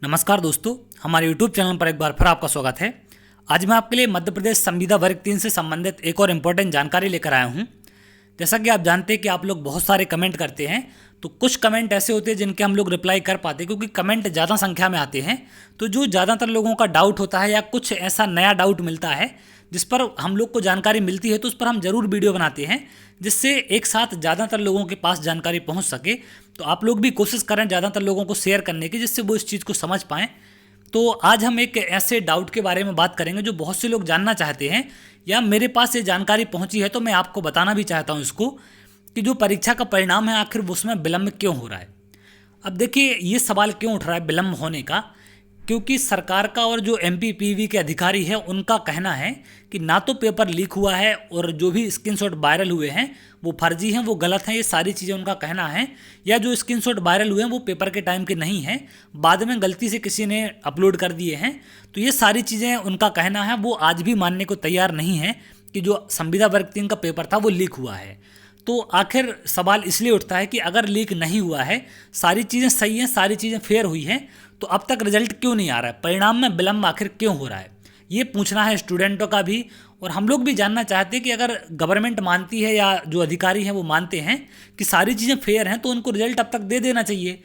नमस्कार दोस्तों, हमारे YouTube चैनल पर एक बार फिर आपका स्वागत है। आज मैं आपके लिए मध्य प्रदेश संविदा वर्ग 3 से संबंधित एक और इम्पोर्टेंट जानकारी लेकर आया हूं। जैसा कि आप जानते हैं कि आप लोग बहुत सारे कमेंट करते हैं, तो कुछ कमेंट ऐसे होते हैं जिनके हम लोग रिप्लाई कर पाते हैं क्योंकि कमेंट ज़्यादा संख्या में आते हैं। तो जो ज़्यादातर लोगों का डाउट होता है या कुछ ऐसा नया डाउट मिलता है जिस पर हम लोग को जानकारी मिलती है, तो उस पर हम ज़रूर वीडियो बनाते हैं जिससे एक साथ ज़्यादातर लोगों के पास जानकारी पहुंच सके। तो आप लोग भी कोशिश करें ज़्यादातर लोगों को शेयर करने की, जिससे वो इस चीज़ को समझ पाएँ। तो आज हम एक ऐसे डाउट के बारे में बात करेंगे जो बहुत से लोग जानना चाहते हैं, या मेरे पास ये जानकारी पहुंची है तो मैं आपको बताना भी चाहता हूं इसको, कि जो परीक्षा का परिणाम है आखिर उसमें विलम्ब क्यों हो रहा है। अब देखिए, ये सवाल क्यों उठ रहा है विलम्ब होने का, क्योंकि सरकार का और जो एमपीपीवी के अधिकारी हैं उनका कहना है कि ना तो पेपर लीक हुआ है और जो भी स्क्रीनशॉट वायरल हुए हैं वो फर्जी हैं, वो गलत हैं, ये सारी चीज़ें उनका कहना है। या जो स्क्रीनशॉट वायरल हुए हैं वो पेपर के टाइम के नहीं हैं, बाद में गलती से किसी ने अपलोड कर दिए हैं। तो ये सारी चीज़ें उनका कहना है, वो आज भी मानने को तैयार नहीं है कि जो संविदा वर्ग 3 का पेपर था वो लीक हुआ है। तो आखिर सवाल इसलिए उठता है कि अगर लीक नहीं हुआ है, सारी चीज़ें सही हैं, सारी चीज़ें फेयर हुई हैं, तो अब तक रिजल्ट क्यों नहीं आ रहा है, परिणाम में विलम्ब आखिर क्यों हो रहा है, ये पूछना है स्टूडेंटों का भी। और हम लोग भी जानना चाहते हैं कि अगर गवर्नमेंट मानती है या जो अधिकारी हैं वो मानते हैं कि सारी चीज़ें फेयर हैं, तो उनको रिजल्ट अब तक दे देना चाहिए।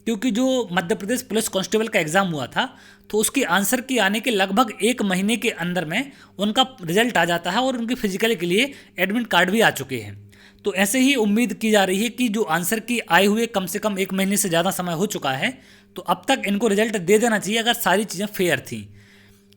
क्योंकि जो मध्य प्रदेश पुलिस कांस्टेबल का एग्ज़ाम हुआ था, तो उसके आंसर की आने के लगभग एक महीने के अंदर में उनका रिजल्ट आ जाता है और उनके फिजिकल के लिए एडमिट कार्ड भी आ चुके हैं। तो ऐसे ही उम्मीद की जा रही है कि जो आंसर की आए हुए कम से कम एक महीने से ज़्यादा समय हो चुका है, तो अब तक इनको रिजल्ट दे देना चाहिए अगर सारी चीज़ें फेयर थी।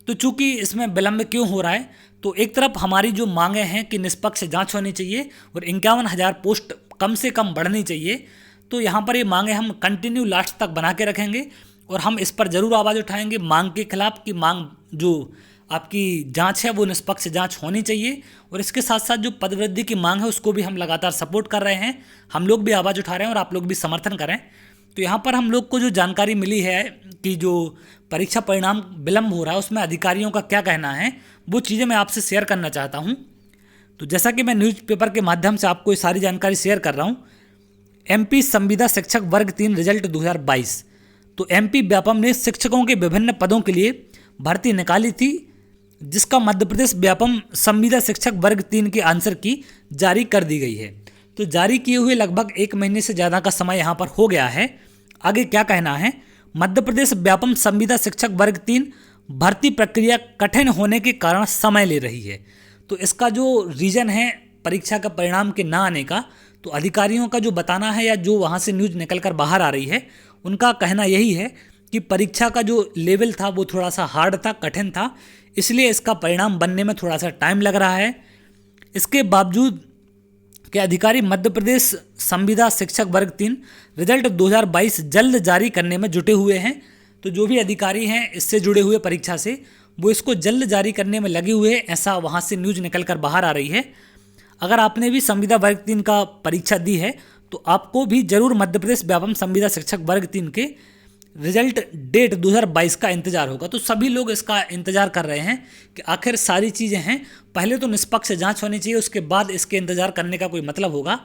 तो चूंकि इसमें विलम्ब क्यों हो रहा है, तो एक तरफ हमारी जो मांगे हैं कि निष्पक्ष जांच होनी चाहिए और 51,000 पोस्ट कम से कम बढ़नी चाहिए, तो यहाँ पर ये मांगे हम कंटिन्यू लास्ट तक बना के रखेंगे और हम इस पर ज़रूर आवाज़ उठाएंगे मांग के खिलाफ कि मांग जो आपकी जांच है वो निष्पक्ष जांच होनी चाहिए। और इसके साथ साथ जो पदवृद्धि की मांग है उसको भी हम लगातार सपोर्ट कर रहे हैं, हम लोग भी आवाज़ उठा रहे हैं और आप लोग भी समर्थन करें। तो यहाँ पर हम लोग को जो जानकारी मिली है कि जो परीक्षा परिणाम विलम्ब हो रहा है उसमें अधिकारियों का क्या कहना है, वो चीज़ें मैं आपसे शेयर करना चाहता हूँ। तो जैसा कि मैं न्यूज़पेपर के माध्यम से आपको ये सारी जानकारी शेयर कर रहा हूँ, एमपी संविदा शिक्षक वर्ग 3 रिजल्ट 2022। तो एमपी व्यापम ने शिक्षकों के विभिन्न पदों के लिए भर्ती निकाली थी, जिसका मध्य प्रदेश व्यापम संविदा शिक्षक वर्ग 3 के आंसर की जारी कर दी गई है। तो जारी किए हुए लगभग एक महीने से ज़्यादा का समय यहाँ पर हो गया है। आगे क्या कहना है, मध्य प्रदेश व्यापम संविदा शिक्षक वर्ग 3 भर्ती प्रक्रिया कठिन होने के कारण समय ले रही है। तो इसका जो रीज़न है परीक्षा का परिणाम के ना आने का, तो अधिकारियों का जो बताना है या जो वहाँ से न्यूज़ निकल कर बाहर आ रही है, उनका कहना यही है कि परीक्षा का जो लेवल था वो थोड़ा सा हार्ड था, कठिन था, इसलिए इसका परिणाम बनने में थोड़ा सा टाइम लग रहा है। इसके बावजूद के अधिकारी मध्य प्रदेश संविदा शिक्षक वर्ग 3 रिजल्ट 2022 जल्द जारी करने में जुटे हुए हैं। तो जो भी अधिकारी हैं इससे जुड़े हुए परीक्षा से, वो इसको जल्द जारी करने में लगे हुए हैं, ऐसा वहाँ से न्यूज़ निकल कर बाहर आ रही है। अगर आपने भी संविदा वर्ग 3 का परीक्षा दी है तो आपको भी जरूर मध्य प्रदेश व्यापम संविदा शिक्षक वर्ग 3 के रिजल्ट डेट 2022 का इंतजार होगा। तो सभी लोग इसका इंतजार कर रहे हैं कि आखिर सारी चीज़ें हैं, पहले तो निष्पक्ष जांच होनी चाहिए, उसके बाद इसके इंतजार करने का कोई मतलब होगा।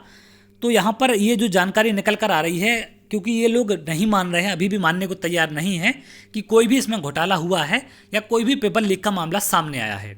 तो यहाँ पर ये जो जानकारी निकल कर आ रही है, क्योंकि ये लोग नहीं मान रहे हैं, अभी भी मानने को तैयार नहीं है कि कोई भी इसमें घोटाला हुआ है या कोई भी पेपर लीक का मामला सामने आया है।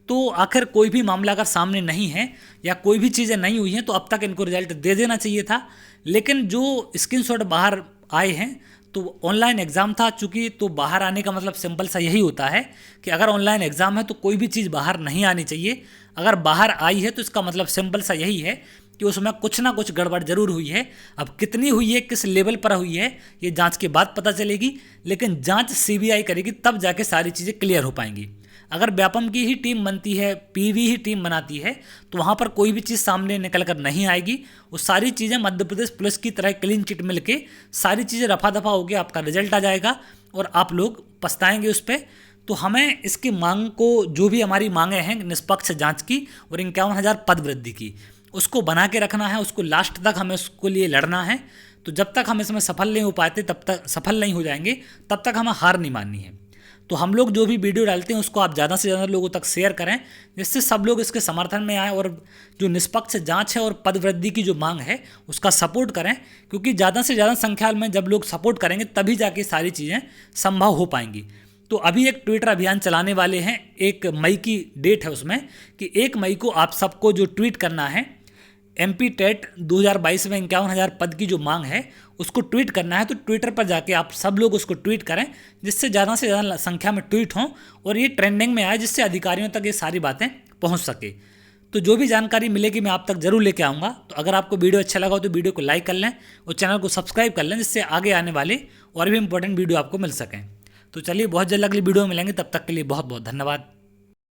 तो आखिर कोई भी मामला अगर सामने नहीं है या कोई भी चीज़ें नहीं हुई हैं, तो अब तक इनको रिजल्ट दे देना चाहिए था। लेकिन जो स्क्रीनशॉट बाहर आए हैं तो ऑनलाइन एग्ज़ाम था चूँकि, तो बाहर आने का मतलब सिंपल सा यही होता है कि अगर ऑनलाइन एग्ज़ाम है तो कोई भी चीज़ बाहर नहीं आनी चाहिए। अगर बाहर आई है तो इसका मतलब सिंपल सा यही है कि उसमें कुछ ना कुछ गड़बड़ जरूर हुई है। अब कितनी हुई है, किस लेवल पर हुई है, ये जांच के बाद पता चलेगी, लेकिन जांच सीबीआई करेगी, तब जाके सारी चीज़ें क्लियर हो पाएंगी। अगर व्यापम की ही टीम बनती है, पीवी ही टीम बनाती है, तो वहाँ पर कोई भी चीज़ सामने निकल कर नहीं आएगी। वो सारी चीज़ें मध्य प्रदेश पुलिस की तरह क्लीन चिट मिल के सारी चीज़ें रफा दफा होगी, आपका रिजल्ट आ जाएगा और आप लोग पछताएंगे उस पर। तो हमें इसकी मांग को, जो भी हमारी मांगें हैं निष्पक्ष जांच की और 51,000 पद वृद्धि की, उसको बना के रखना है, उसको लास्ट तक हमें उसको लिए लड़ना है। तो जब तक हम इसमें सफल नहीं हो पाते, तब तक सफल नहीं हो जाएंगे, तब तक हमें हार नहीं माननी है। तो हम लोग जो भी वीडियो डालते हैं उसको आप ज़्यादा से ज़्यादा लोगों तक शेयर करें, जिससे सब लोग इसके समर्थन में आएँ और जो निष्पक्ष जांच है और पद वृद्धि की जो मांग है उसका सपोर्ट करें, क्योंकि ज़्यादा से ज़्यादा संख्या में जब लोग सपोर्ट करेंगे तभी जाके सारी चीज़ें संभव हो पाएंगी। तो अभी एक ट्विटर अभियान चलाने वाले हैं, 1 मई की डेट है उसमें कि 1 मई को आप सबको जो ट्वीट करना है MP टेट 2022 में 51,000 पद की जो मांग है उसको ट्वीट करना है। तो ट्विटर पर जाके आप सब लोग उसको ट्वीट करें, जिससे ज़्यादा से ज़्यादा संख्या में ट्वीट हों और ये ट्रेंडिंग में आए, जिससे अधिकारियों तक ये सारी बातें पहुंच सके। तो जो भी जानकारी मिलेगी मैं आप तक जरूर लेके आऊँगा। तो अगर आपको वीडियो अच्छा लगा हो तो वीडियो को लाइक कर लें और चैनल को सब्सक्राइब कर लें, जिससे आगे आने वाले और भी इंपॉर्टेंट वीडियो आपको मिल सकें। तो चलिए बहुत जल्द अगली वीडियो में मिलेंगे, तब तक के लिए बहुत बहुत धन्यवाद।